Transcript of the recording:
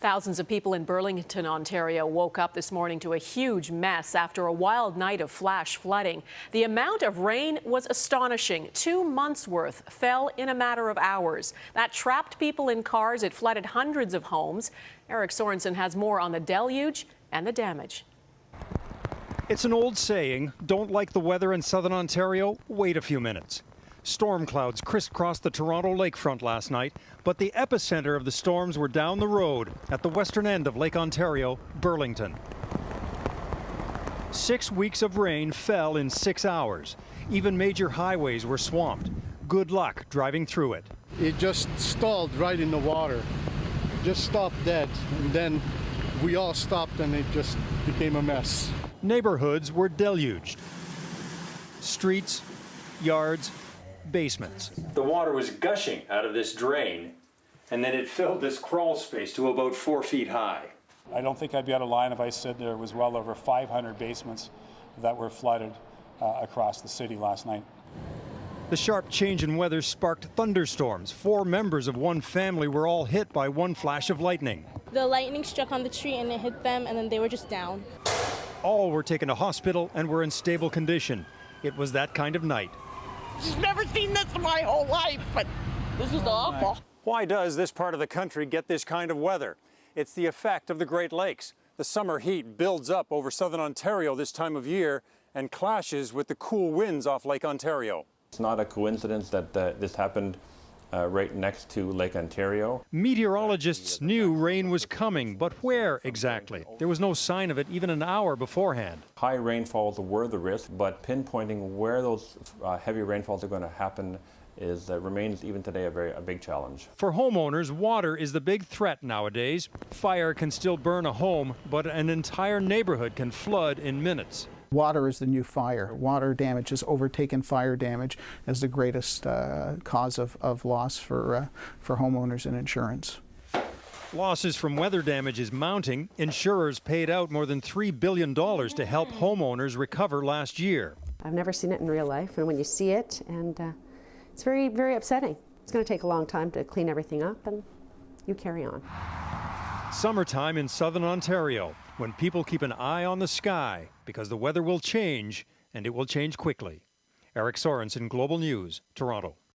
Thousands of people in Burlington, Ontario woke up this morning to a huge mess after a wild night of flash flooding. The amount of rain was astonishing. 2 months' worth fell in a matter of hours. That trapped people in cars. It flooded hundreds of homes. Eric Sorensen has more on the deluge and the damage. It's an old saying, don't like the weather in southern Ontario? Wait a few minutes. Storm clouds crisscrossed the Toronto lakefront last night, but the epicenter of the storms were down the road at the western end of Lake Ontario, Burlington. 6 weeks of rain fell in 6 hours. Even major highways were swamped. Good luck driving through it. It just stalled right in the water, just stopped dead, and then we all stopped and it just became a mess. Neighborhoods were deluged. Streets, yards, basements. The water was gushing out of this drain, and then it filled this crawl space to about 4 feet high. I don't think I'd be out of line if I said there was well over 500 basements that were flooded across the city last night. The sharp change in weather sparked thunderstorms. 4 members of one family were all hit by one flash of lightning. The lightning struck on the tree and it hit them, and then they were just down. All were taken to hospital and were in stable condition. It was that kind of night. I've never seen this in my whole life, but this is awful. Why does this part of the country get this kind of weather? It's the effect of the Great Lakes. The summer heat builds up over southern Ontario this time of year and clashes with the cool winds off Lake Ontario. It's not a coincidence that this happened right next to Lake Ontario. Meteorologists knew rain was coming, but where exactly? There was no sign of it even an hour beforehand. High rainfalls were the risk, but pinpointing where those heavy rainfalls are going to happen remains even today a big challenge. For homeowners, water is the big threat nowadays. Fire can still burn a home, but an entire neighborhood can flood in minutes. Water is the new fire. Water damage has overtaken fire damage as the greatest cause of loss for homeowners and insurance. Losses from weather damage is mounting. Insurers paid out more than $3 billion to help homeowners recover last year. I've never seen it in real life, and when you see it, and it's very, very upsetting. It's going to take a long time to clean everything up, and you carry on. Summertime in southern Ontario, when people keep an eye on the sky because the weather will change, and it will change quickly. Eric Sorensen, Global News, Toronto.